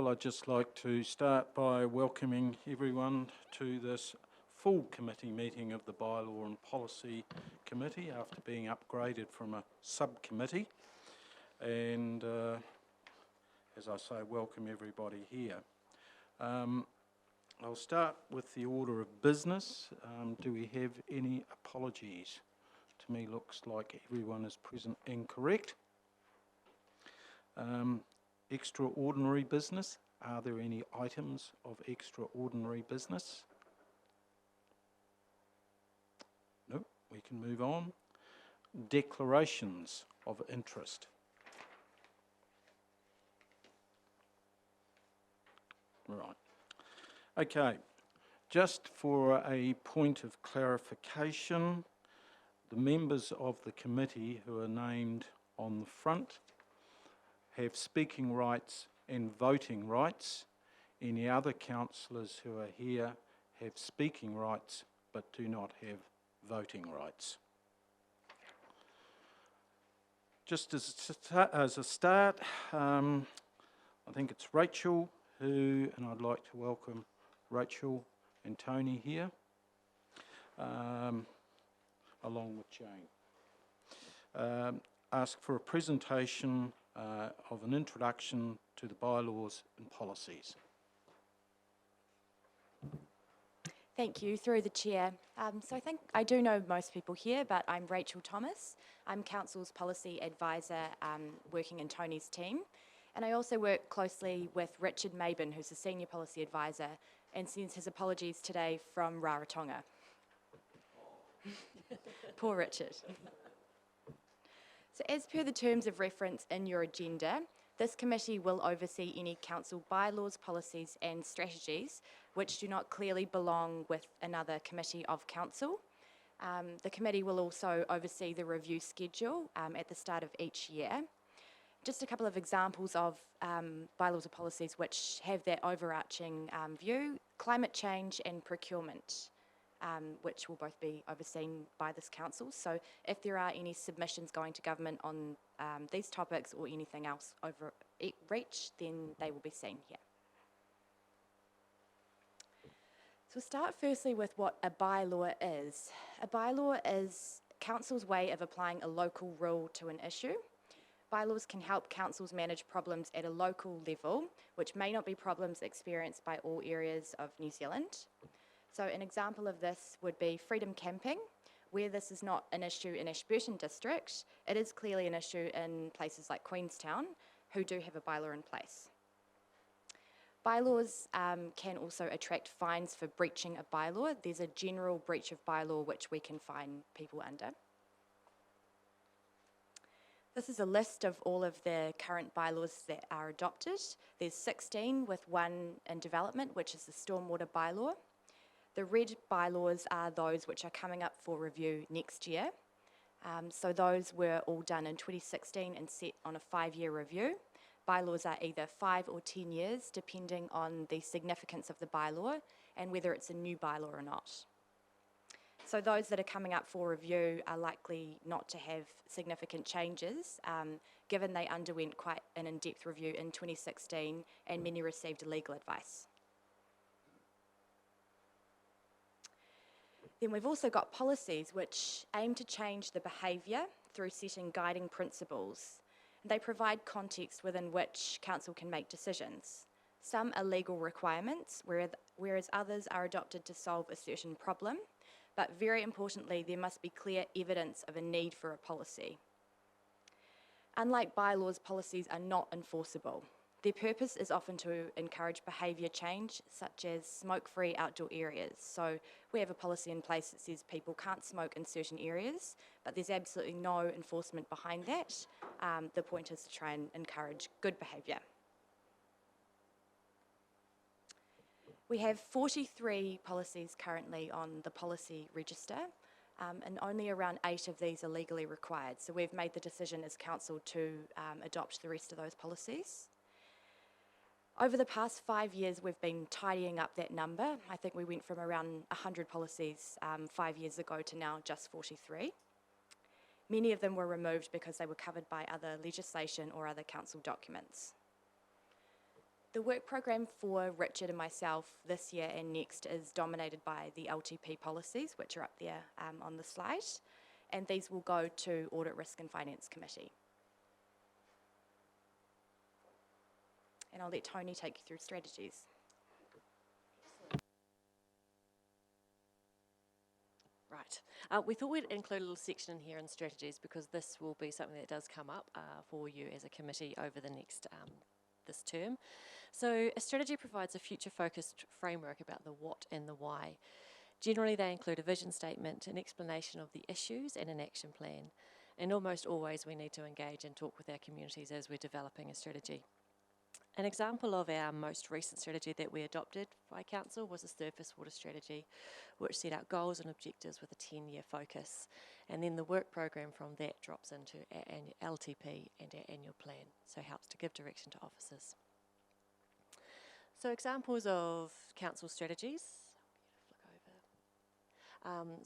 Well, I'd just like to start by welcoming everyone to this full committee meeting of the Bylaw and Policy Committee after being upgraded from a subcommittee. And as I say, welcome everybody here. I'll start with the order of business. Do we have any apologies? To me, looks like everyone is present and correct. Extraordinary business. Are there any items of extraordinary business? No, we can move on. Declarations of interest. Right. Okay, just for a point of clarification, the members of the committee who are named on the front have speaking rights and voting rights. Any other councillors who are here have speaking rights but do not have voting rights. Just as a start, I think it's Rachel and I'd like to welcome Rachel and Tony here, along with Jane. Ask for a presentation of an introduction to the bylaws and policies. Thank you, through the chair. So I think I do know most people here, but I'm Rachel Thomas. I'm Council's policy advisor working in Tony's team. And I also work closely with Richard Mabin, who's the senior policy advisor, and sends his apologies today from Rarotonga. Poor Richard. So as per the terms of reference in your agenda, this committee will oversee any council bylaws, policies and strategies which do not clearly belong with another committee of council. The committee will also oversee the review schedule at the start of each year. Just a couple of examples of bylaws or policies which have that overarching view: climate change and procurement, which will both be overseen by this council. So if there are any submissions going to government on these topics or anything else over reach, then they will be seen here. So we'll start firstly with what a bylaw is. A bylaw is council's way of applying a local rule to an issue. Bylaws can help councils manage problems at a local level, which may not be problems experienced by all areas of New Zealand. So an example of this would be freedom camping. Where this is not an issue in Ashburton district, it is clearly an issue in places like Queenstown, who do have a bylaw in place. Bylaws can also attract fines for breaching a bylaw. There's a general breach of bylaw which we can fine people under. This is a list of all of the current bylaws that are adopted. There's 16 with one in development, which is the stormwater bylaw. The red bylaws are those which are coming up for review next year. So those were all done in 2016 and set on a 5-year review. Bylaws are either 5 or 10 years, depending on the significance of the bylaw and whether it's a new bylaw or not. So those that are coming up for review are likely not to have significant changes, given they underwent quite an in-depth review in 2016 and many received legal advice. Then we've also got policies which aim to change the behaviour through setting guiding principles. They provide context within which council can make decisions. Some are legal requirements, whereas others are adopted to solve a certain problem. But very importantly, there must be clear evidence of a need for a policy. Unlike bylaws, policies are not enforceable. Their purpose is often to encourage behaviour change, such as smoke-free outdoor areas. So we have a policy in place that says people can't smoke in certain areas, but there's absolutely no enforcement behind that. The point is to try and encourage good behaviour. We have 43 policies currently on the policy register, and only around 8 of these are legally required. So we've made the decision as council to adopt the rest of those policies. Over the past 5 years, we've been tidying up that number. I think we went from around 100 policies 5 years ago to now just 43. Many of them were removed because they were covered by other legislation or other council documents. The work program for Richard and myself this year and next is dominated by the LTP policies, which are up there on the slide, and these will go to Audit, Risk and Finance Committee. And I'll let Tony take you through strategies. Right. We thought we'd include a little section in here in strategies because this will be something that does come up for you as a committee over the next this term. So a strategy provides a future-focused framework about the what and the why. Generally, they include a vision statement, an explanation of the issues, and an action plan. And almost always we need to engage and talk with our communities as we're developing a strategy. An example of our most recent strategy that we adopted by Council was a surface water strategy, which set out goals and objectives with a 10-year focus. And then the work program from that drops into our LTP and our annual plan, so helps to give direction to officers. So examples of Council strategies.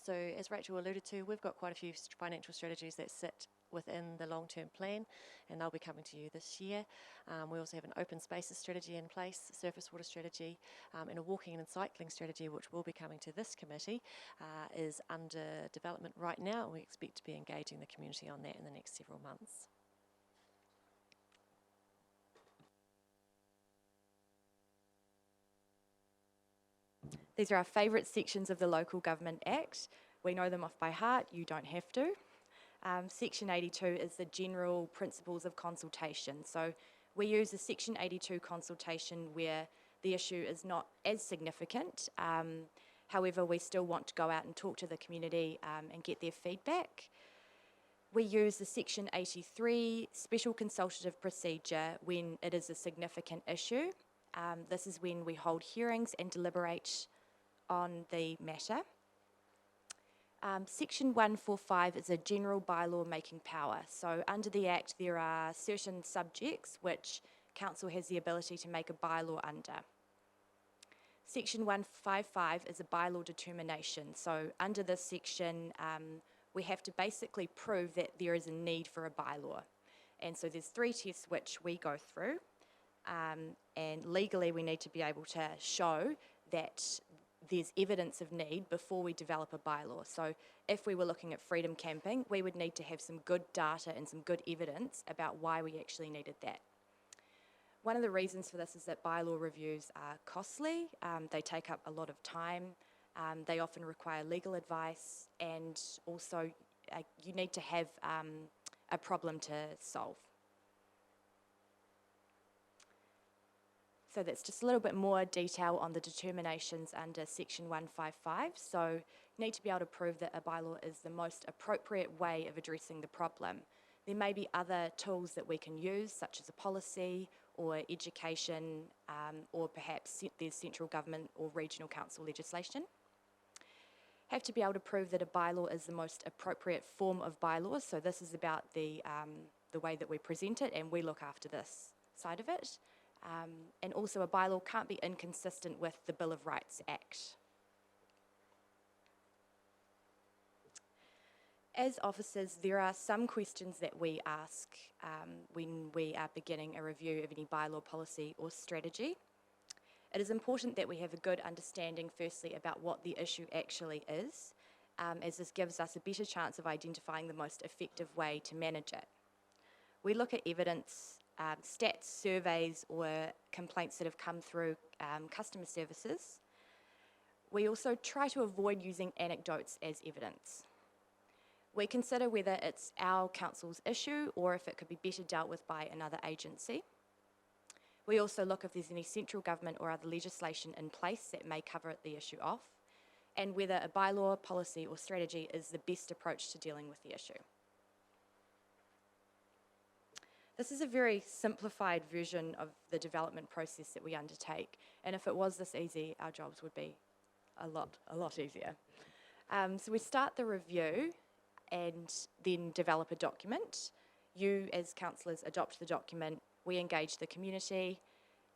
So as Rachel alluded to, we've got quite a few financial strategies that sit within the long-term plan, and they'll be coming to you this year. We also have an open spaces strategy in place, surface water strategy, and a walking and cycling strategy, which will be coming to this committee, is under development right now, and we expect to be engaging the community on that in the next several months. These are our favourite sections of the Local Government Act. We know them off by heart, you don't have to. Section 82 is the general principles of consultation. So we use a Section 82 consultation where the issue is not as significant. However, we still want to go out and talk to the community and get their feedback. We use the Section 83 special consultative procedure when it is a significant issue. This is when we hold hearings and deliberate on the matter. Section 145 is a general bylaw making power. So under the Act there are certain subjects which Council has the ability to make a bylaw under. Section 155 is a bylaw determination. So under this section we have to basically prove that there is a need for a bylaw. And so there's 3 tests which we go through, and legally we need to be able to show that there's evidence of need before we develop a bylaw. So if we were looking at freedom camping, we would need to have some good data and some good evidence about why we actually needed that. One of the reasons for this is that bylaw reviews are costly, they take up a lot of time, they often require legal advice, and also you need to have a problem to solve. So that's just a little bit more detail on the determinations under Section 155. So you need to be able to prove that a bylaw is the most appropriate way of addressing the problem. There may be other tools that we can use, such as a policy or education, or perhaps there's central government or regional council legislation. Have to be able to prove that a bylaw is the most appropriate form of bylaws. So this is about the way that we present it, and we look after this side of it. And also a bylaw can't be inconsistent with the Bill of Rights Act. As officers, there are some questions that we ask when we are beginning a review of any bylaw, policy or strategy. It is important that we have a good understanding firstly about what the issue actually is, as this gives us a better chance of identifying the most effective way to manage it. We look at evidence, stats, surveys or complaints that have come through customer services. We also try to avoid using anecdotes as evidence. We consider whether it's our council's issue or if it could be better dealt with by another agency. We also look if there's any central government or other legislation in place that may cover the issue off, and whether a bylaw, policy or strategy is the best approach to dealing with the issue. This is a very simplified version of the development process that we undertake, and if it was this easy, our jobs would be a lot easier. So we start the review and then develop a document. You as councillors adopt the document, we engage the community,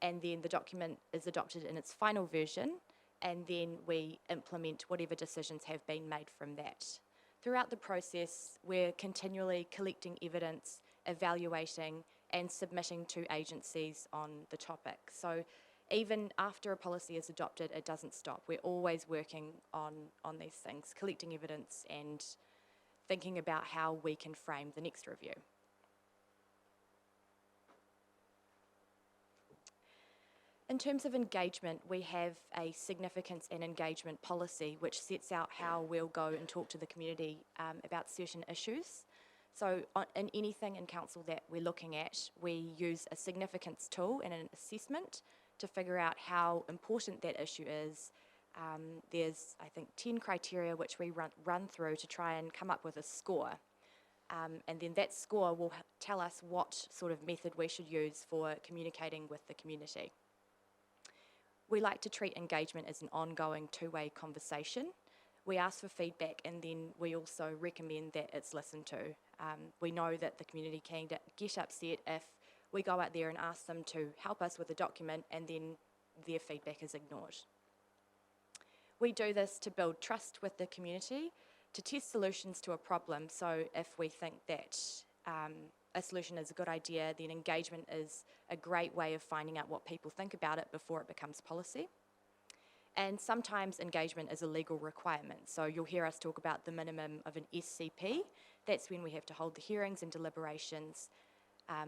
and then the document is adopted in its final version, and then we implement whatever decisions have been made from that. Throughout the process, we're continually collecting evidence, evaluating and submitting to agencies on the topic. So even after a policy is adopted, it doesn't stop. We're always working on these things, collecting evidence and thinking about how we can frame the next review. In terms of engagement, we have a significance and engagement policy which sets out how we'll go and talk to the community about certain issues. So in anything in council that we're looking at, we use a significance tool and an assessment to figure out how important that issue is. There's, I think, 10 criteria which we run through to try and come up with a score. And then that score will tell us what sort of method we should use for communicating with the community. We like to treat engagement as an ongoing two-way conversation. We ask for feedback and then we also recommend that it's listened to. We know that the community can get upset if we go out there and ask them to help us with a document and then their feedback is ignored. We do this to build trust with the community, to test solutions to a problem. So if we think that a solution is a good idea, then engagement is a great way of finding out what people think about it before it becomes policy. And sometimes engagement is a legal requirement. So you'll hear us talk about the minimum of an SCP. That's when we have to hold the hearings and deliberations,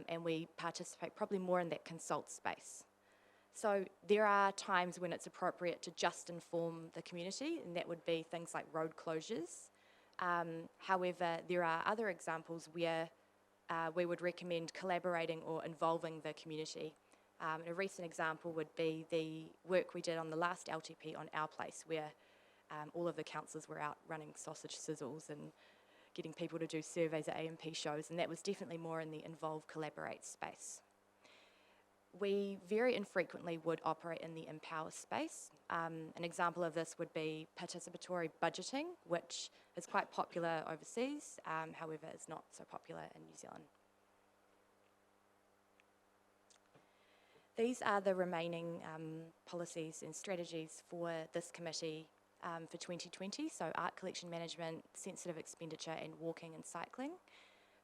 and we participate probably more in that consult space. So there are times when it's appropriate to just inform the community, and that would be things like road closures. However, there are other examples where we would recommend collaborating or involving the community. A recent example would be the work we did on the last LTP on Our Place, where all of the councillors were out running sausage sizzles and getting people to do surveys at AMP shows, and that was definitely more in the involve, collaborate space. We very infrequently would operate in the empower space. An example of this would be participatory budgeting, which is quite popular overseas, however is not so popular in New Zealand. These are the remaining policies and strategies for this committee for 2020, so art collection management, sensitive expenditure and walking and cycling.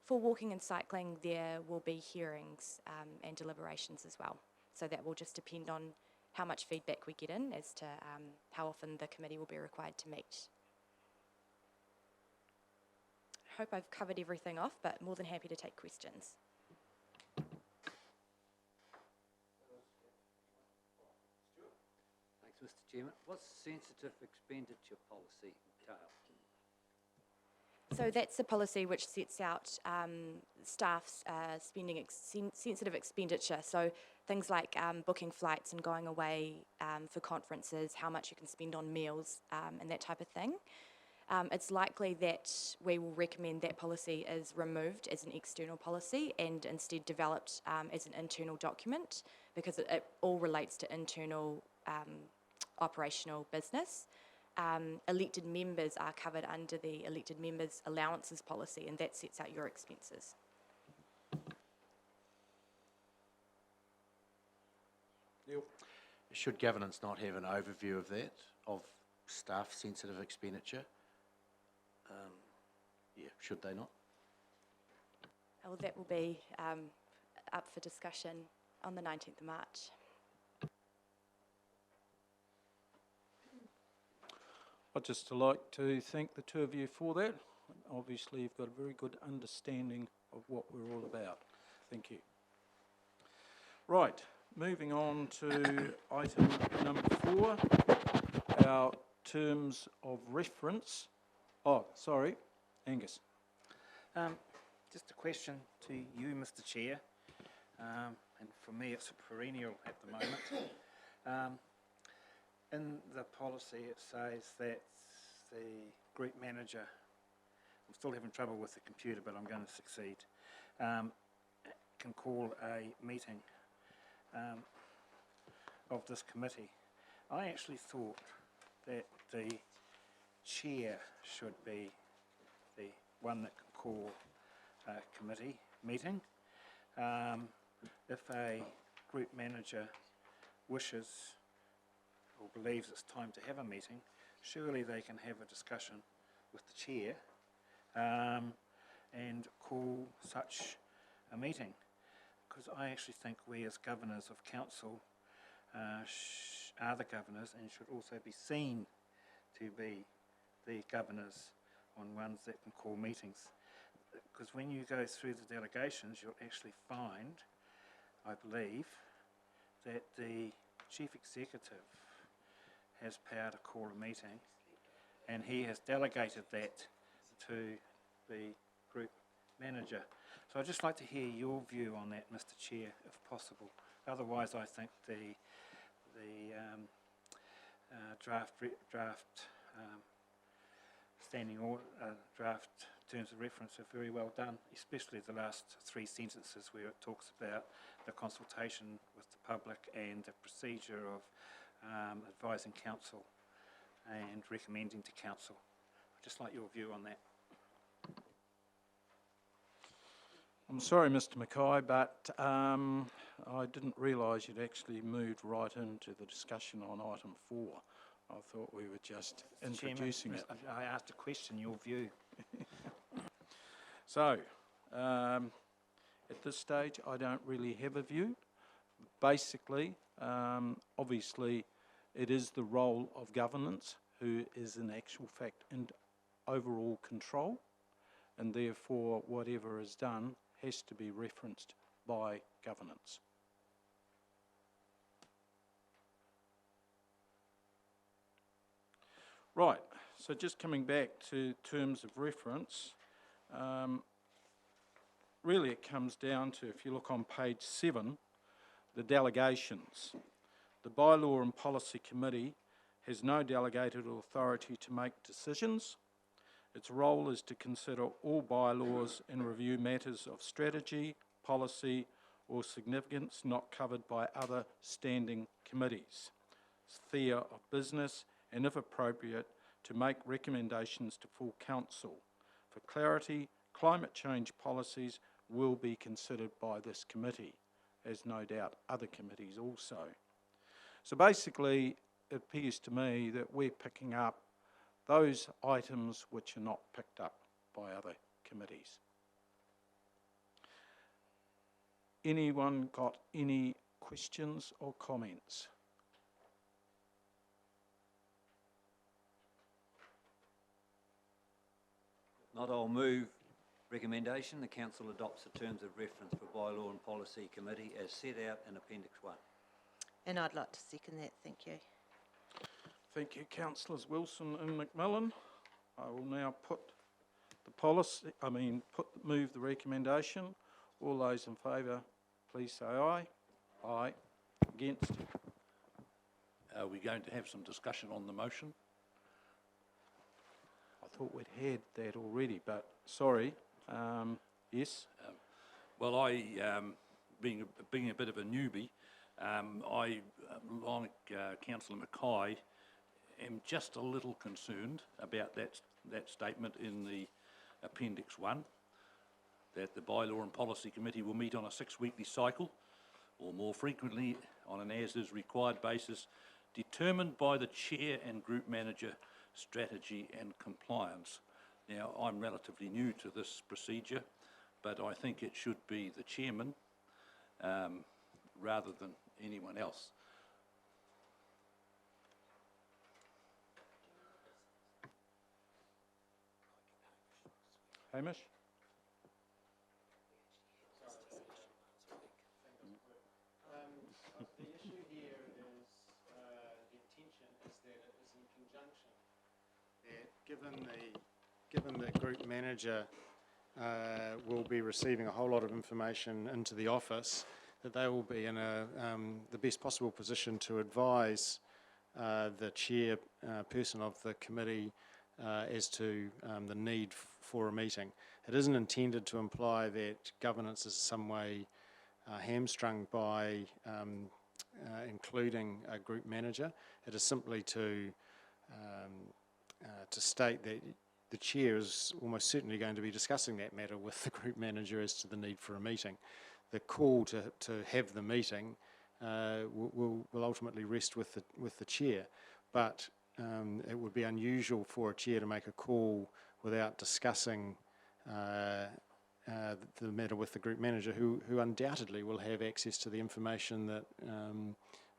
For walking and cycling, there will be hearings and deliberations as well. So that will just depend on how much feedback we get in as to how often the committee will be required to meet. I hope I've covered everything off, but more than happy to take questions. Thanks, Mr. Chairman. What's sensitive expenditure policy entail? So that's a policy which sets out staff's spending sensitive expenditure. So things like booking flights and going away for conferences, how much you can spend on meals and that type of thing. It's likely that we will recommend that policy is removed as an external policy and instead developed as an internal document, because it all relates to internal operational business. Elected members are covered under the elected members allowances policy, and that sets out your expenses. Neil? Should governance not have an overview of that, of staff sensitive expenditure? Yeah, should they not? Well, that will be up for discussion on the 19th of March. I'd just like to thank the two of you for that. Obviously, you've got a very good understanding of what we're all about. Thank you. Right, moving on to item number 4, our terms of reference. Oh, sorry, Angus. Just a question to you, Mr. Chair, and for me it's a perennial at the moment. In the policy it says that the group manager, I'm still having trouble with the computer but I'm going to succeed, can call a meeting of this committee. I actually thought that the chair should be the one that can call a committee meeting. If a group manager wishes or believes it's time to have a meeting, surely they can have a discussion with the chair and call such a meeting. because I actually think we as governors of council are the governors and should also be seen to be the governors on ones that can call meetings. Because when you go through the delegations, you'll actually find, I believe, that the chief executive has power to call a meeting, and he has delegated that to the group manager. So I'd just like to hear your view on that, Mr. Chair, if possible. Otherwise, I think the draft terms of reference are very well done, especially the last 3 sentences where it talks about the consultation with the public and the procedure of advising council and recommending to council. I'd just like your view on that. I'm sorry, Mr. Mackay, but I didn't realise you'd actually moved right into the discussion on item 4. I thought we were just introducing it. I asked a question, your view. So, at this stage, I don't really have a view. Basically, obviously, it is the role of governance who is in actual fact in overall control, and therefore whatever is done has to be referenced by governance. Right, so just coming back to terms of reference, really it comes down to, if you look on page 7, the delegations. The Bylaw and Policy Committee has no delegated authority to make decisions. Its role is to consider all bylaws and review matters of strategy, policy or significance not covered by other standing committees, sphere of business, and if appropriate, to make recommendations to full council. For clarity, climate change policies will be considered by this committee, as no doubt other committees also. So basically, it appears to me that we're picking up those items which are not picked up by other committees. Anyone got any questions or comments? Not, I'll move recommendation. The council adopts the terms of reference for Bylaw and Policy Committee as set out in Appendix 1. And I'd like to second that, thank you. Thank you, Councillors Wilson and McMillan. I will now put the policy, move the recommendation. All those in favour, please say aye. Aye. Against? Are we going to have some discussion on the motion? I thought we'd had that already, but sorry. Yes? Well, being a bit of a newbie, I, like Councillor Mackay, am just a little concerned about that statement in the Appendix 1, that the Bylaw and Policy Committee will meet on a 6-weekly cycle, or more frequently on an as-is-required basis, determined by the Chair and Group Manager, Strategy and Compliance. Now, I'm relatively new to this procedure, but I think it should be the Chairman rather than anyone else. Hamish? The issue here is the intention is that it is in conjunction, that given that group manager will be receiving a whole lot of information into the office, that they will be in the best possible position to advise the chair person of the committee as to the need for a meeting. It isn't intended to imply that governance is some way hamstrung by including a group manager. It is simply to state that the chair is almost certainly going to be discussing that matter with the group manager as to the need for a meeting. The call to have the meeting will ultimately rest with the chair, but it would be unusual for a chair to make a call without discussing the matter with the group manager, who undoubtedly will have access to the information that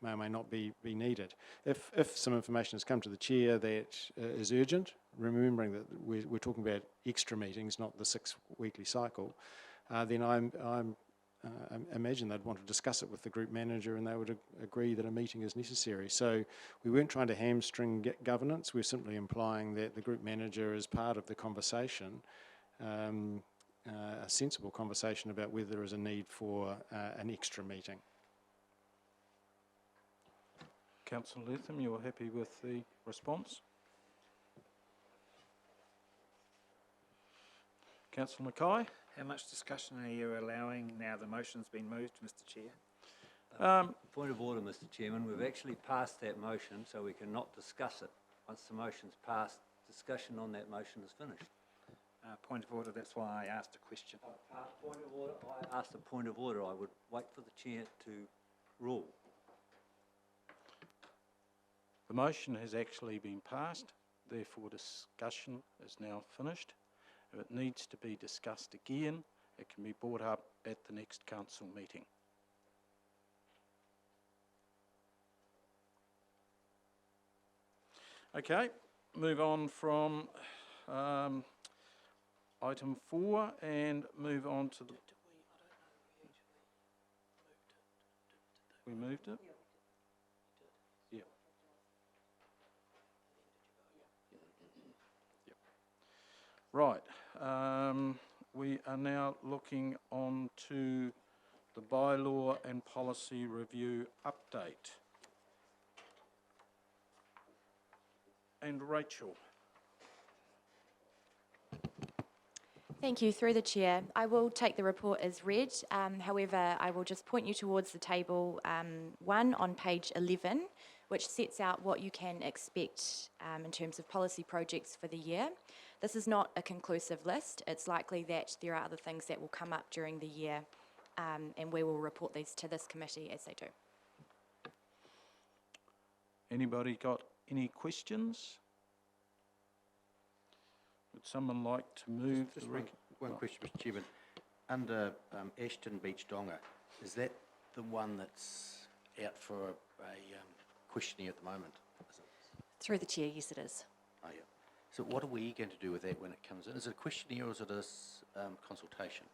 may or may not be needed. If some information has come to the chair that is urgent, remembering that we're talking about extra meetings, not the 6 weekly cycle, then I imagine they'd want to discuss it with the group manager, and they would agree that a meeting is necessary. So we weren't trying to hamstring governance. We're simply implying that the group manager is part of the conversation, a sensible conversation about whether there is a need for an extra meeting. Councillor Latham, you're happy with the response? Councillor Mackay? How much discussion are you allowing now the motion's been moved, Mr Chair? Point of order, Mr Chairman. We've actually passed that motion, so we cannot discuss it. Once the motion's passed, discussion on that motion is finished. Point of order, that's why I asked a question. Point of order. I asked a point of order. I would wait for the chair to rule. The motion has actually been passed, therefore discussion is now finished. If it needs to be discussed again, it can be brought up at the next council meeting. Okay, move on from item 4 and move on to the... We moved it? Yeah. Right, we are now looking on to the bylaw and policy review update. And Rachel. Thank you. Through the chair, I will take the report as read. However, I will just point you towards the table 1 on page 11, which sets out what you can expect in terms of policy projects for the year. This is not a conclusive list. It's likely that there are other things that will come up during the year, and we will report these to this committee as they do. Anybody got any questions? Would someone like to move Just the... one question, Mr Chairman. Under Ashton Beach Donga, is that the one that's out for a questionnaire at the moment? Is it? Through the chair, yes it is. Oh, yeah. So what are we going to do with that when it comes in? Is it a questionnaire or is it a consultation?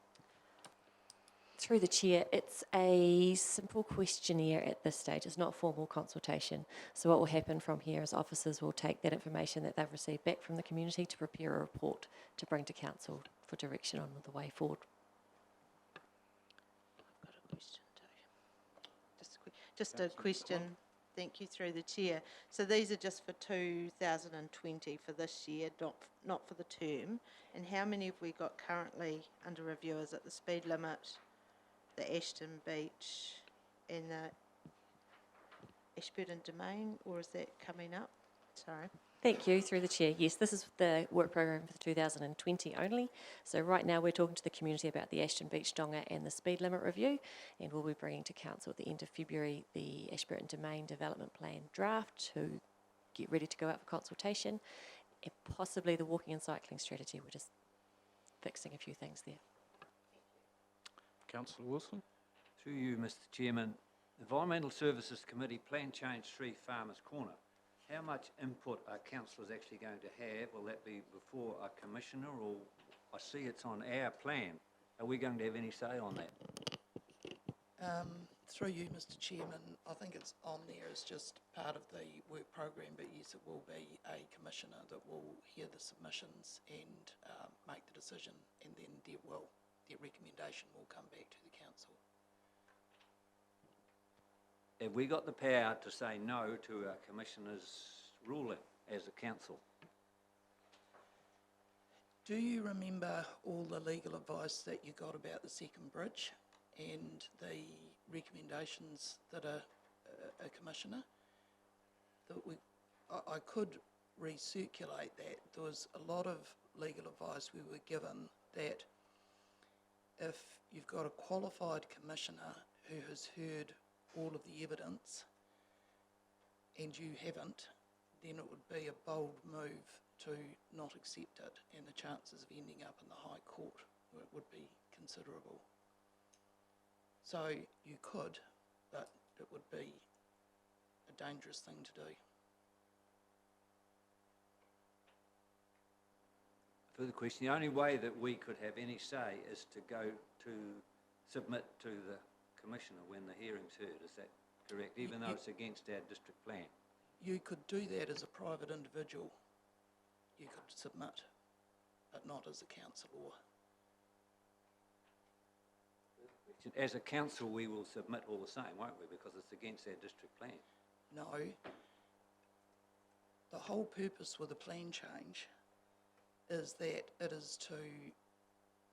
Through the chair, it's a simple questionnaire at this stage. It's not a formal consultation. So what will happen from here is officers will take that information that they've received back from the community to prepare a report to bring to council for direction on the way forward. I've got a question too. Just a question, thank you, through the chair. So these are just for 2020 for this year, not for the term. And how many have we got currently under review? Is it the speed limit, the Ashton Beach and the Ashburton Domain, or is that coming up? Sorry. Thank you, through the chair. Yes, this is the work program for 2020 only. So right now we're talking to the community about the Ashton Beach Donga and the speed limit review, and we'll be bringing to council at the end of February the Ashburton Domain Development Plan draft to get ready to go out for consultation, and possibly the walking and cycling strategy. We're just fixing a few things there. Councillor Wilson? Through you, Mr Chairman. Environmental Services Committee Plan Change 3 Farmers Corner. How much input are councillors actually going to have? Will that be before a commissioner, or I see it's on our plan. Are we going to have any say on that? Through you, Mr Chairman, I think it's on there as just part of the work program, but yes, it will be a commissioner that will hear the submissions and make the decision, and then their recommendation will come back to the council. Have we got the power to say no to a commissioner's ruling as a council? Do you remember all the legal advice that you got about the second bridge and the recommendations that a commissioner? I could recirculate that. There was a lot of legal advice we were given that if you've got a qualified commissioner who has heard all of the evidence and you haven't, then it would be a bold move to not accept it, and the chances of ending up in the High Court would be considerable. So you could, but it would be a dangerous thing to do. Further question, the only way that we could have any say is to go to submit to the Commissioner when the hearing's heard, is that correct? Even though it's against our district plan? You could do that as a private individual. You could submit, but not as a council or... As a council, we will submit all the same, won't we? Because it's against our district plan. No. The whole purpose with a plan change is that it is to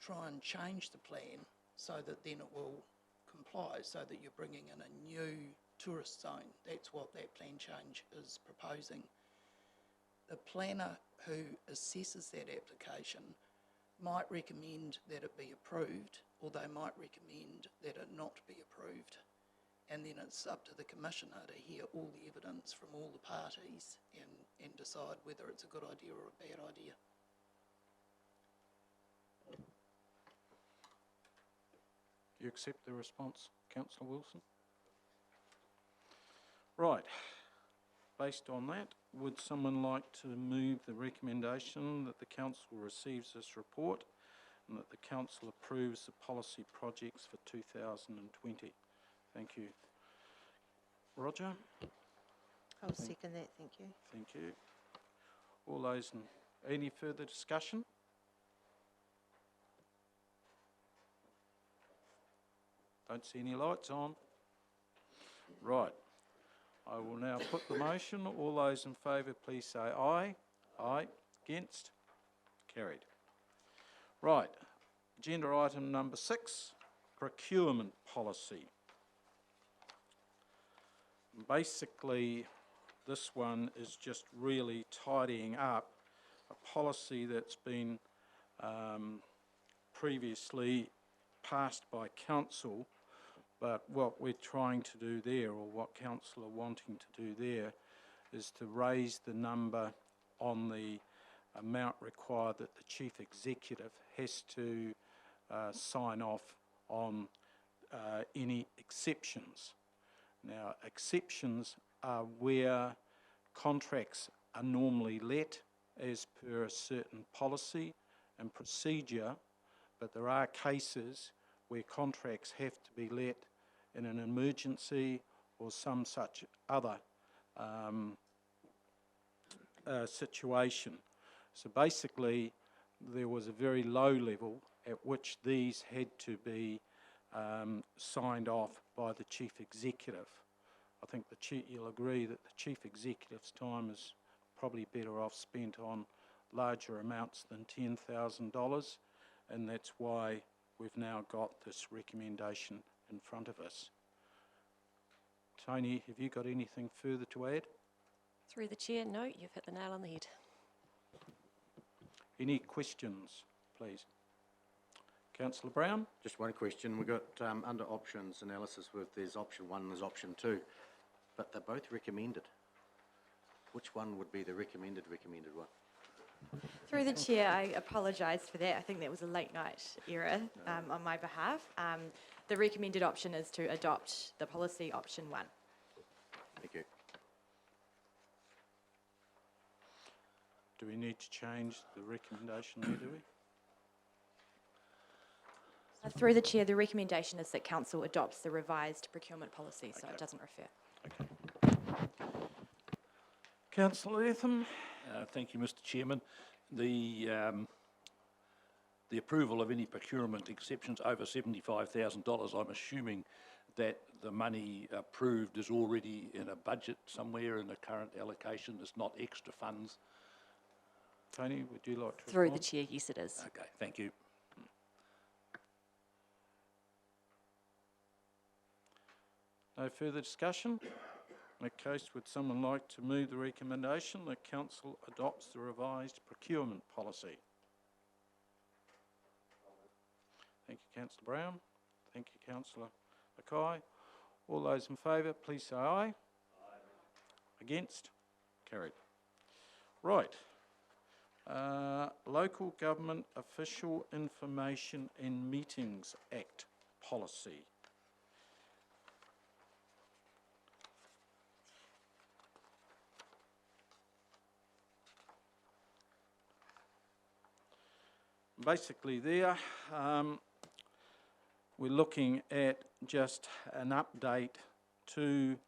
try and change the plan so that then it will comply, so that you're bringing in a new tourist zone. That's what that plan change is proposing. The planner who assesses that application might recommend that it be approved, or they might recommend that it not be approved. And then it's up to the Commissioner to hear all the evidence from all the parties and decide whether it's a good idea or a bad idea. Do you accept the response, Councillor Wilson? Right. Based on that, would someone like to move the recommendation that the Council receives this report and that the Council approves the policy projects for 2020? Thank you. Roger? I'll second that, thank you. Thank you. All those in, any further discussion? Don't see any lights on. Right. I will now put the motion. All those in favour, please say aye. Aye. Against? Carried. Right. Agenda item number 6, procurement policy. Basically, this one is just really tidying up a policy that's been previously passed by council, but what we're trying to do there, or what council are wanting to do there, is to raise the number on the amount required that the chief executive has to sign off on any exceptions. Now, exceptions are where contracts are normally let as per a certain policy and procedure, but there are cases where contracts have to be let in an emergency or some such other situation. So basically, there was a very low level at which these had to be signed off by the chief executive. I think you'll agree that the chief executive's time is probably better off spent on larger amounts than $10,000, and that's why we've now got this recommendation in front of us. Tony, have you got anything further to add? Through the chair, no, you've hit the nail on the head. Any questions, please? Councillor Brown? Just one question. We've got under options analysis with there's option 1 and there's option 2, but they're both recommended. Which one would be the recommended one? Through the chair, I apologise for that. I think that was a late night error on my behalf. The recommended option is to adopt the policy option 1. Thank you. Do we need to change the recommendation there, do we? Through the chair, the recommendation is that council adopts the revised procurement policy, so Okay. it doesn't refer. Okay. Councillor Etham? Thank you, Mr. Chairman. The approval of any procurement exceptions over $75,000, I'm assuming that the money approved is already in a budget somewhere in the current allocation. It's not extra funds. Tony, would you like to Through the respond? chair, yes it is. Okay, thank you. No further discussion? In that case, would someone like to move the recommendation that council adopts the revised procurement policy? Thank you, Councillor Brown. Thank you, Councillor Mackay. All those in favour, please say aye. Aye. Against? Carried. Right. Local Government Official Information and Meetings Act policy. Basically there, we're looking at just an update to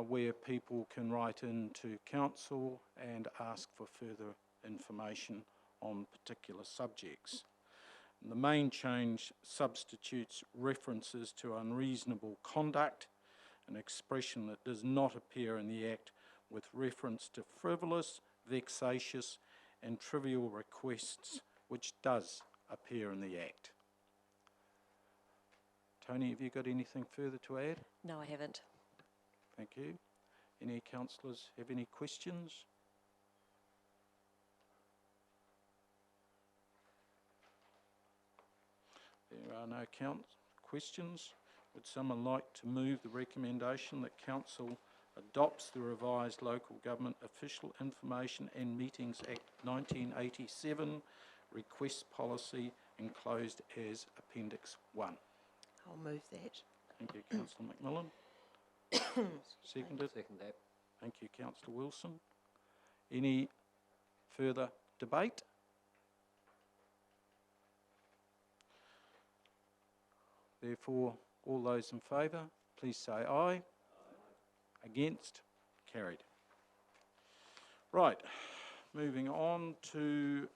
where people can write into council and ask for further information on particular subjects. And the main change substitutes references to unreasonable conduct, an expression that does not appear in the Act, with reference to frivolous, vexatious and trivial requests, which does appear in the Act. Tony, have you got anything further to add? No, I haven't. Thank you. Any councillors have any questions? There are no questions. Would someone like to move the recommendation that council adopts the revised Local Government Official Information and Meetings Act 1987 request policy enclosed as Appendix 1? I'll move that. Thank you, Councillor McMillan. Seconded. Second that. Thank you, Councillor Wilson. Any further debate? Therefore, all those in favour, please say aye. Aye. Against? Carried. Right, moving on to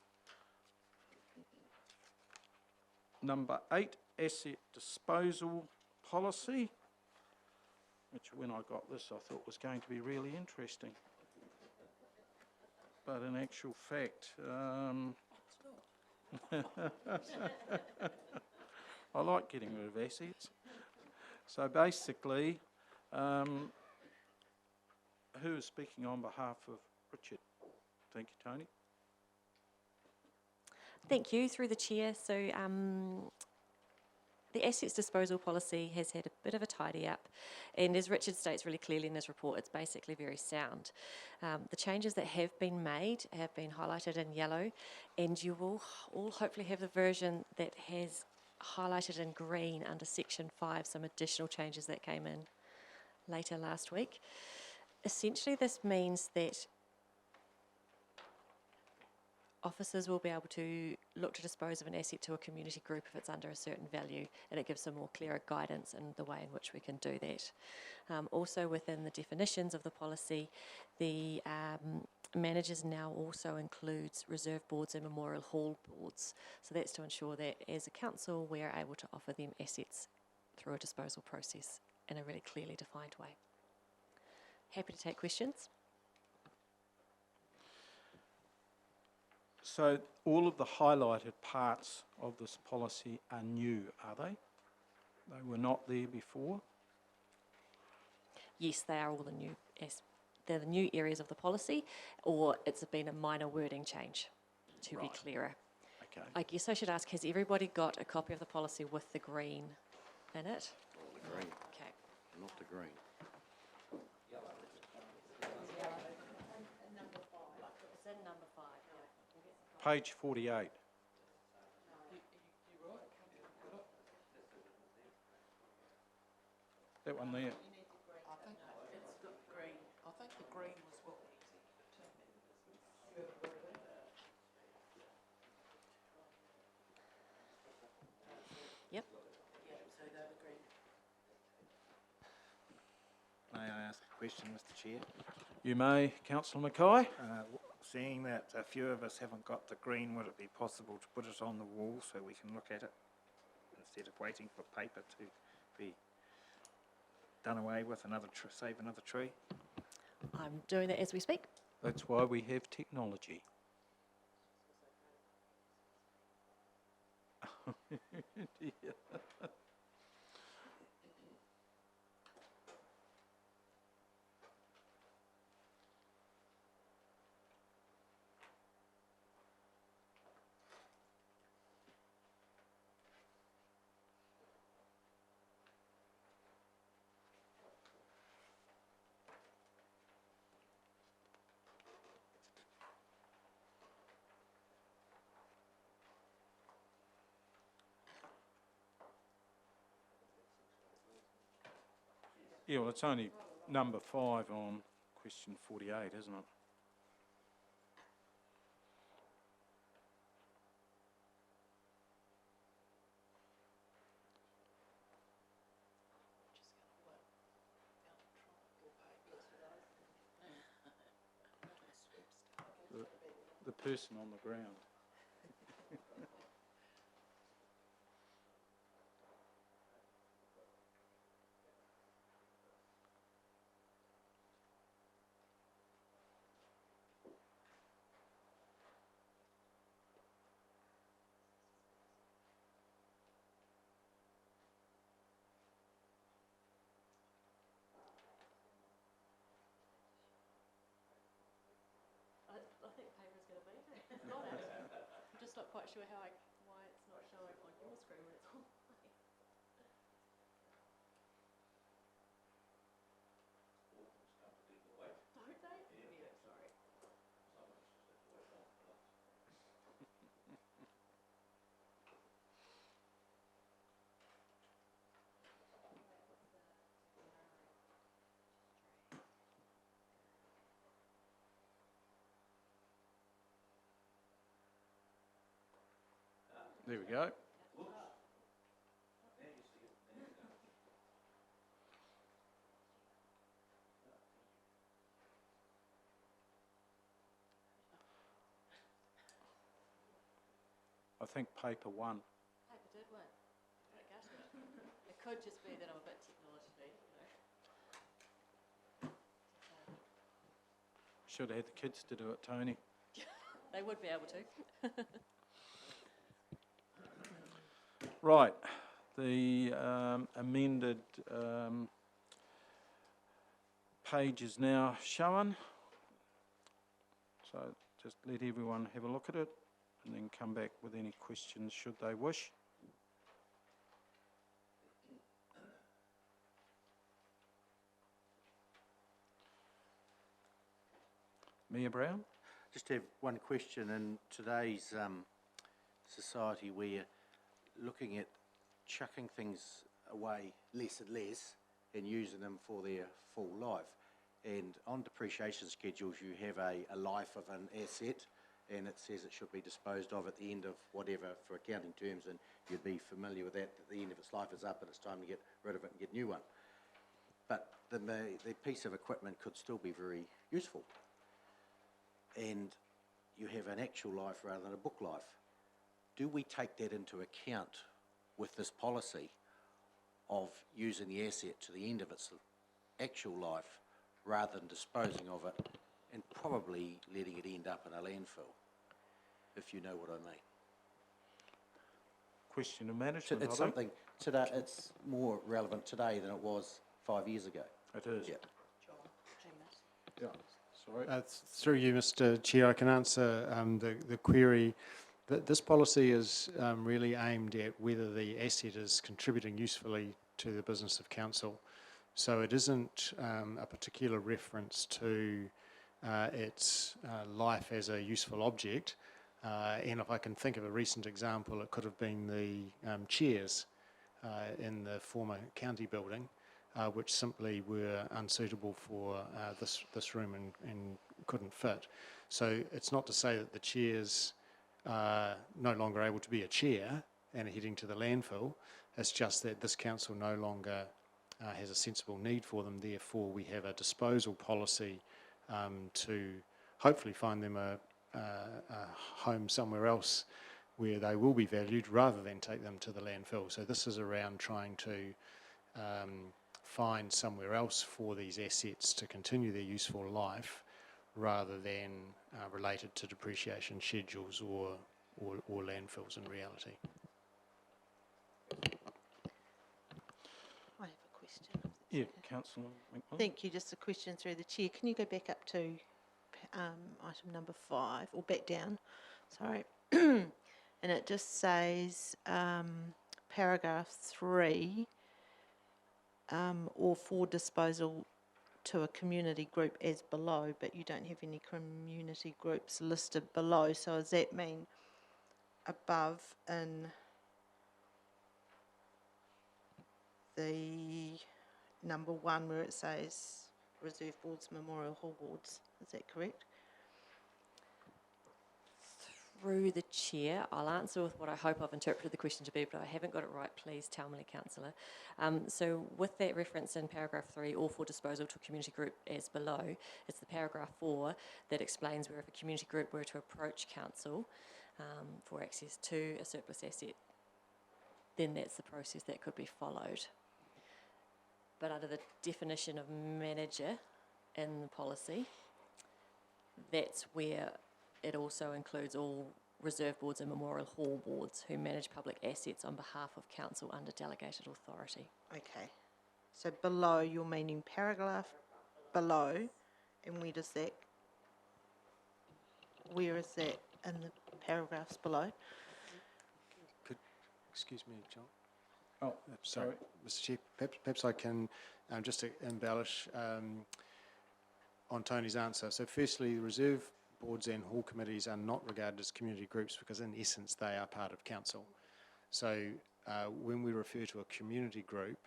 number 8, asset disposal policy, which when I got this I thought was going to be really interesting. But in actual fact, I like getting rid of assets. So basically, who is speaking on behalf of Richard? Thank you, Tony. Thank you, through the chair. So the assets disposal policy has had a bit of a tidy up, and as Richard states really clearly in his report, it's basically very sound. The changes that have been made have been highlighted in yellow, and you will all hopefully have the version that has highlighted in green under section 5 some additional changes that came in later last week. Essentially, this means that officers will be able to look to dispose of an asset to a community group if it's under a certain value, and it gives some more clearer guidance in the way in which we can do that. Also within the definitions of the policy, the managers now also includes reserve boards and memorial hall boards. So that's to ensure that as a council we are able to offer them assets through a disposal process in a really clearly defined way. Happy to take questions. So all of the highlighted parts of this policy are new, are they? They were not there before? Yes, they are all the new, they're the new areas of the policy, or it's been a minor wording change to be clearer. Okay. I guess I should ask, has everybody got a copy of the policy with the green in it? All the green, Okay. not the green. It's in number 5. Page 48. That one there. I think it's the green. I think the green was what. Yep. Yeah, so they're the green. May I ask a question, Mr Chair? You may, Councillor Mackay. Seeing that a few of us haven't got the green, would it be possible to put it on the wall so we can look at it instead of waiting for paper to be done away with, save another tree? I'm doing that as we speak. That's why we have technology. Dear. Yeah, well, it's only number 5 on question 48, isn't it? The person on the ground. I think paper's going to be. It's got it. I'm just not quite sure why it's not showing on your screen when it's on mine. Don't they? Yeah, sorry. There we go. I think paper 1. Paper did win. I got it. It could just be that I'm a bit technologically, Should have had the kids to do it, Tony. They would be able to. Right, the amended page is now shown. So just let everyone have a look at it and then come back with any questions should they wish. Mayor Brown? Just have one question. In today's society, we're looking at chucking things away less and less and using them for their full life. And on depreciation schedules, you have a life of an asset, and it says it should be disposed of at the end of whatever for accounting terms, and you'd be familiar with that. At the end of its life is up and it's time to get rid of it and get a new one. But the piece of equipment could still be very useful. And you have an actual life rather than a book life. Do we take that into account with this policy of using the asset to the end of its actual life rather than disposing of it and probably letting it end up in a landfill, if you know what I mean? Question of management, It's something today. It's more relevant today than it was 5 years ago. It is. Yeah. Yeah. Sorry. Through you, Mr. Chair, I can answer the query. This policy is really aimed at whether the asset is contributing usefully to the business of council. So it isn't a particular reference to its life as a useful object. And if I can think of a recent example, it could have been the chairs in the former county building, which simply were unsuitable for this room and couldn't fit. So it's not to say that the chairs are no longer able to be a chair and are heading to the landfill. It's just that this council no longer has a sensible need for them. Therefore, we have a disposal policy to hopefully find them a home somewhere else where they will be valued rather than take them to the landfill. So this is around trying to find somewhere else for these assets to continue their useful life rather than related to depreciation schedules or landfills in reality. I have a question. Yeah, Councillor McMillan. Thank you. Just a question through the chair. Can you go back up to item number 5, or back down? Sorry. And it just says paragraph 3, or for disposal to a community group as below, but you don't have any community groups listed below. So does that mean above in the number 1 where it says reserve boards, memorial hall boards. Is that correct? Through the chair, I'll answer with what I hope I've interpreted the question to be, but I haven't got it right. Please tell me, councillor. So with that reference in paragraph 3, or for disposal to a community group as below, it's the paragraph 4 that explains where if a community group were to approach council for access to a surplus asset, then that's the process that could be followed. But under the definition of manager in the policy, that's where it also includes all reserve boards and memorial hall boards who manage public assets on behalf of council under delegated authority. Okay. So below, you're meaning paragraph below, and where is that in the paragraphs below? Excuse me, John. Oh, Sorry, Mr. Chair. Perhaps I can just to embellish on Tony's answer. So firstly, reserve boards and hall committees are not regarded as community groups because in essence they are part of council. So when we refer to a community group,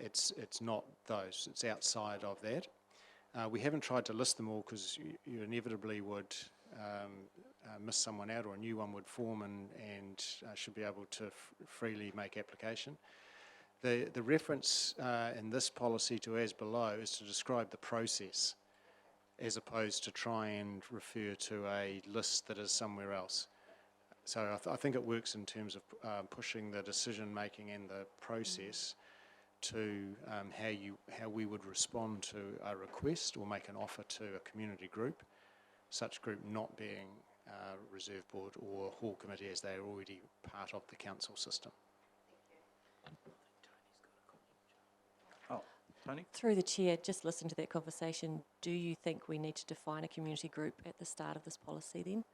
it's not those, it's outside of that. We haven't tried to list them all because you inevitably would miss someone out, or a new one would form and should be able to freely make application. The reference in this policy to as below is to describe the process, as opposed to try and refer to a list that is somewhere else. So I think it works in terms of pushing the decision making and the process to how we would respond to a request or make an offer to a community group, such group not being reserve board or hall committee as they are already part of the council system. Oh, Tony? Through the chair, just listen to that conversation. Do you think we need to define a community group at the start of this policy then?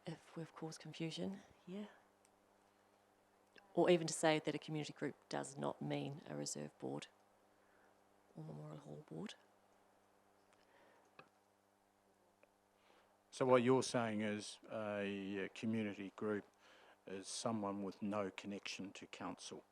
If we've caused confusion here? Or even to say that a community group does not mean a reserve board or memorial hall board? So what you're saying is a community group is someone with no connection to council?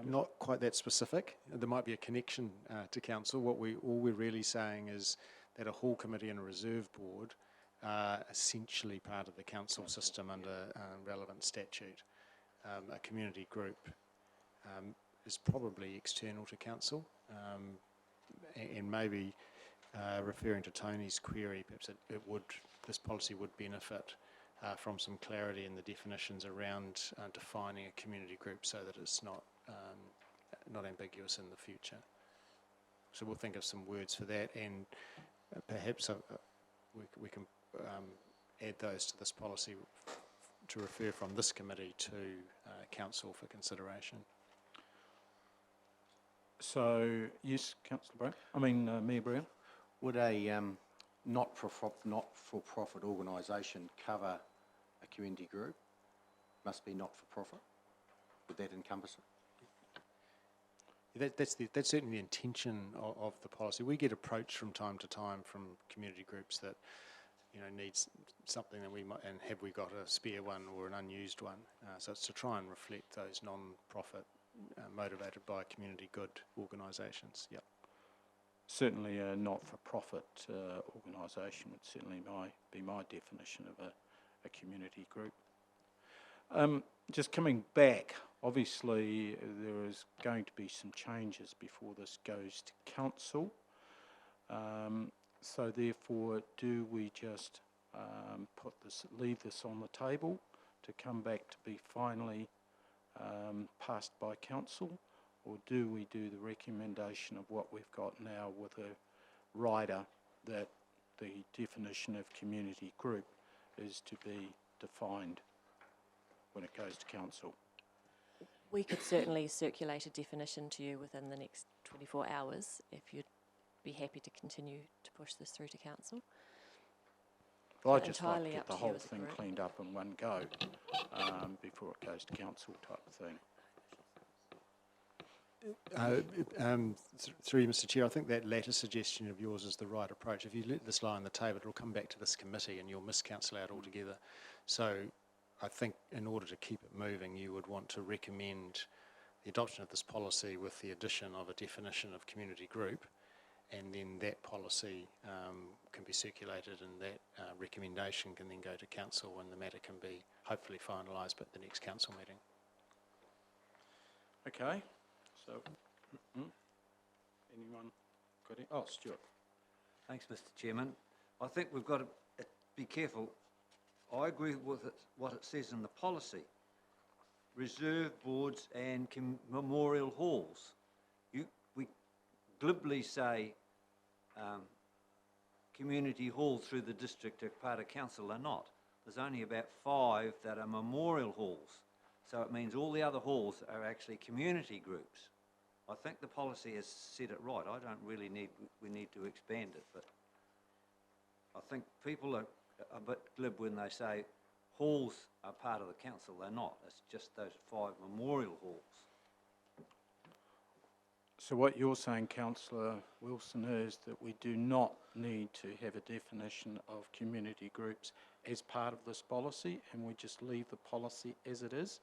Not quite that specific. There might be a connection to council. All we're really saying is that a hall committee and a reserve board are essentially part of the council system under relevant statute. A community group is probably external to council, and maybe referring to Tony's query, perhaps this policy would benefit from some clarity in the definitions around defining a community group so that it's not ambiguous in the future. So we'll think of some words for that, and perhaps we can add those to this policy to refer from this committee to council for consideration. So, yes, Councillor Brown. Mayor Brown. Would a not-for-profit organisation cover a community group? Must be not-for-profit. Would that encompass it? That's certainly the intention of the policy. We get approached from time to time from community groups that needs something that we might, and have we got a spare one or an unused one? So it's to try and reflect those non-profit motivated by community good organisations. Yep. Certainly a not-for-profit organisation would certainly be my definition of a community group. Just coming back, obviously there is going to be some changes before this goes to council. So therefore, do we just leave this on the table to come back to be finally passed by council, or do we do the recommendation of what we've got now with a rider that the definition of community group is to be defined when it goes to council? We could certainly circulate a definition to you within the next 24 hours if you'd be happy to continue to push this through to council. Well, I'd just like to Entirely get up the to you whole as a thing group. cleaned up in one go before it goes to council type of thing. Through you, Mr. Chair, I think that latter suggestion of yours is the right approach. If you let this lie on the table, it will come back to this committee and you'll miss council out altogether. So I think in order to keep it moving, you would want to recommend the adoption of this policy with the addition of a definition of community group, and then that policy can be circulated, and that recommendation can then go to council, and the matter can be hopefully finalised at the next council meeting. Okay, so, anyone got it? Oh, Stuart. Thanks, Mr Chairman. I think we've got to be careful. I agree with what it says in the policy. Reserve boards and memorial halls. We glibly say community halls through the district are part of council. They're not. There's only about 5 that are memorial halls. So it means all the other halls are actually community groups. I think the policy has said it right. I don't really we need to expand it, but I think people are a bit glib when they say halls are part of the council. They're not. It's just those 5 memorial halls. So what you're saying, Councillor Wilson, is that we do not need to have a definition of community groups as part of this policy, and we just leave the policy as it is?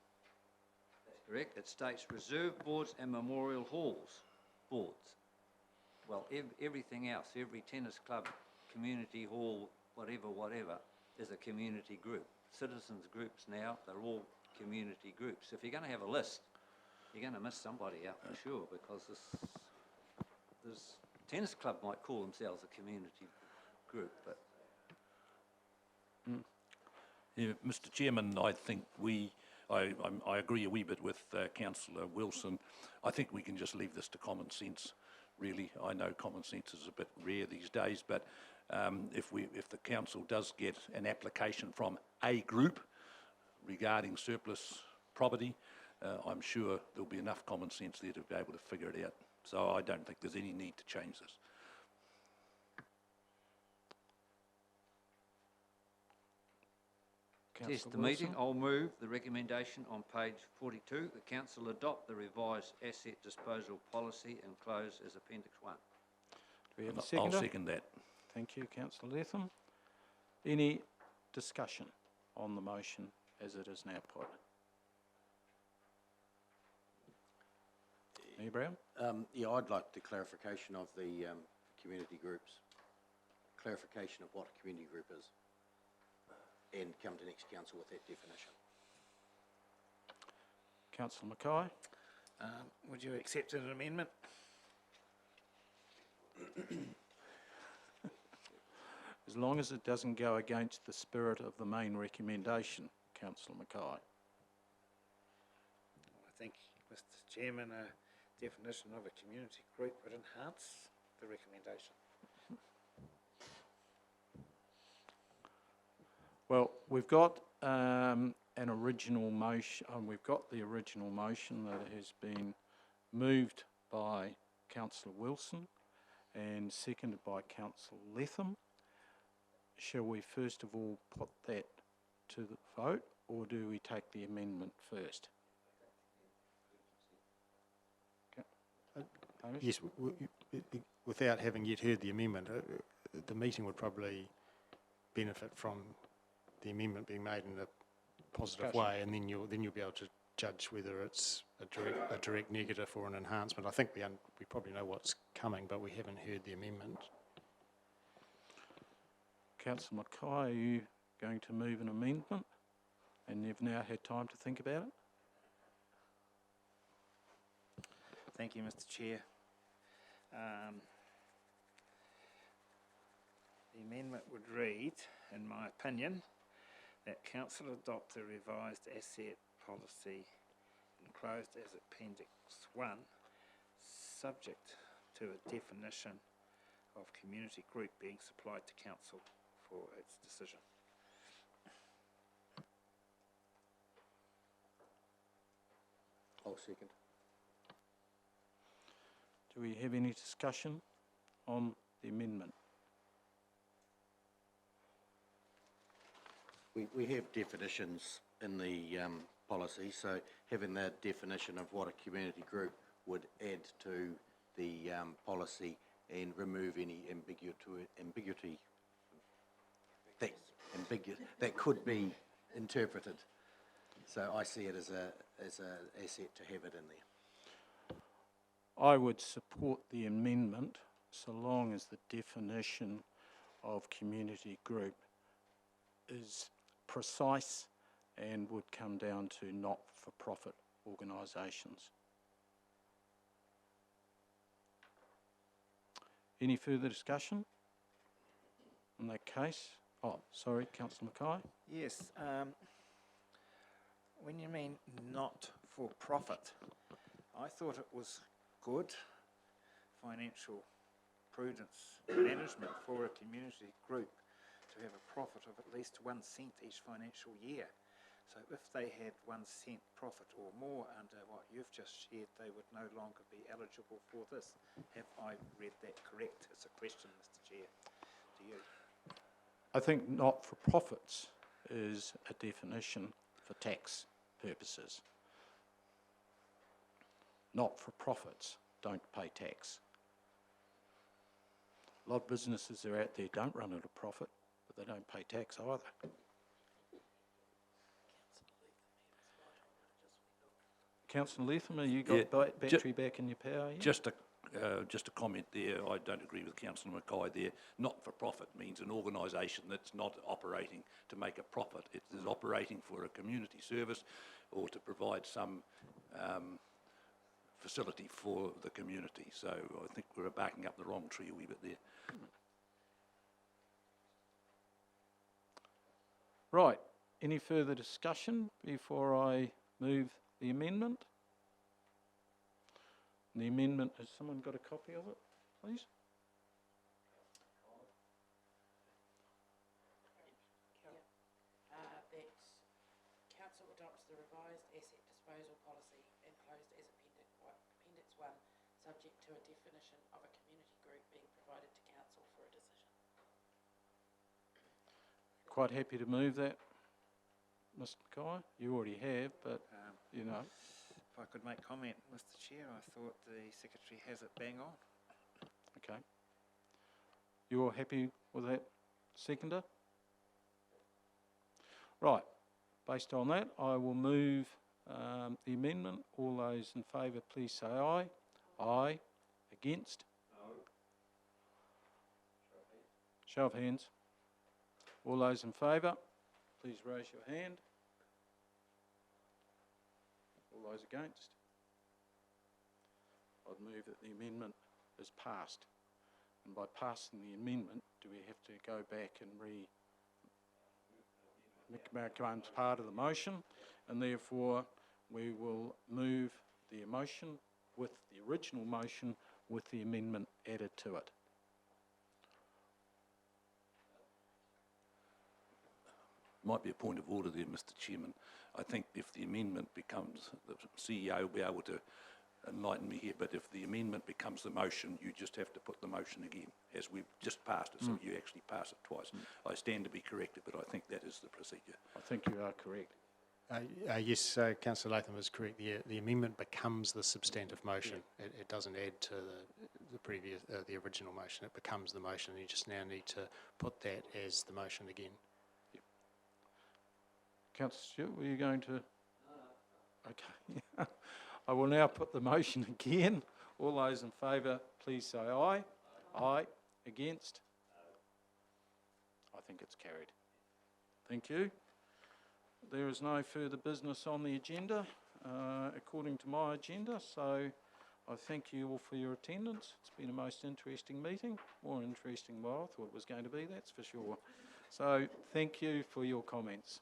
That's correct. It states reserve boards and memorial halls boards. Well, everything else, every tennis club, community hall, whatever, is a community group. Citizens groups now, they're all community groups. If you're going to have a list, you're going to miss somebody out for sure, because this tennis club might call themselves a community group, but... Yeah, Mr Chairman, I think I agree a wee bit with Councillor Wilson. I think we can just leave this to common sense, really. I know common sense is a bit rare these days, but if the council does get an application from a group regarding surplus property, I'm sure there'll be enough common sense there to be able to figure it out. So I don't think there's any need to change this. Test the meeting. I'll move the recommendation on page 42. The council adopt the revised asset disposal policy and close as Appendix 1. Do we have a seconder? I'll second that. Thank you, Councillor Latham. Any discussion on the motion as it is now put? Mayor Brown? Yeah, I'd like the clarification of the community groups. Clarification of what a community group is. And come to next council with that definition. Councillor Mackay? Would you accept an amendment? As long as it doesn't go against the spirit of the main recommendation, Councillor Mackay. I think, Mr Chairman, a definition of a community group would enhance the recommendation. Well, we've got an original motion, we've got the original motion that has been moved by Councillor Wilson and seconded by Councillor Latham. Shall we first of all put that to the vote, or do we take the amendment first? Okay. Yes, without having yet heard the amendment, the meeting would probably benefit from the amendment being made in a positive way, and then you'll be able to judge whether it's a direct negative or an enhancement. I think we probably know what's coming, but we haven't heard the amendment. Councillor Mackay, are you going to move an amendment? And you've now had time to think about it? Thank you, Mr Chair. The amendment would read, in my opinion, that council adopt the revised asset policy enclosed as Appendix 1, subject to a definition of community group being supplied to council for its decision. I'll second. Do we have any discussion on the amendment? We have definitions in the policy, so having that definition of what a community group would add to the policy and remove any ambiguity that could be interpreted So I see it as an asset to have it in there. I would support the amendment so long as the definition of community group is precise and would come down to not-for-profit organisations. Any further discussion? In that case, sorry, Councillor Mackay. Yes, when you mean not for profit, I thought it was good financial prudence management for a community group to have a profit of at least 1 cent each financial year. So if they had 1 cent profit or more under what you've just shared, they would no longer be eligible for this. Have I read that correct? It's a question, Mr. Chair, to you. I think not-for-profits is a definition for tax purposes. Not-for-profits don't pay tax. A lot of businesses are out there don't run at a profit, but they don't pay tax either. Councillor Latham, you got battery back in your power? Yeah? Just a comment there. I don't agree with Councillor Mackay there. Not-for-profit means an organisation that's not operating to make a profit. It is operating for a community service or to provide some facility for the community. So I think we're barking up the wrong tree a wee bit there. Right. Any further discussion before I move the amendment? The amendment, has someone got a copy of it, please? That Council adopts the revised asset disposal policy enclosed as Appendix 1, subject to a definition of a community group being provided to Council for a decision. Quite happy to move that, Mr. Mackay. You already have, but, you know. If I could make comment, Mr. Chair, I thought the Secretary has it bang on. Okay. You all happy with that, seconder? Right. Based on that, I will move the amendment. All those in favour, please say aye. Aye. Against? No. Show of hands. All those in favour, please raise your hand. All those against? I'd move that the amendment is passed. And by passing the amendment, do we have to go back and become part of the motion? And therefore, we will move the motion with the original motion with the amendment added to it. Might be a point of order there, Mr. Chairman. I think if the amendment becomes, the CEO will be able to enlighten me here, but if the amendment becomes the motion, you just have to put the motion again, as we've just passed it, so you actually pass it twice. I stand to be corrected, but I think that is the procedure. I think you are correct. Yes, Councillor Latham is correct. The amendment becomes the substantive motion. Yeah. It doesn't add to the previous, the original motion. It becomes the motion. You just now need to put that as the motion again. Councillor Stewart, were you going to? Okay. I will now put the motion again. All those in favour, please say aye. Aye. Against? I think it's carried. Thank you. There is no further business on the agenda, according to my agenda, so I thank you all for your attendance. It's been a most interesting meeting, more interesting than what I thought it was going to be, that's for sure. So thank you for your comments.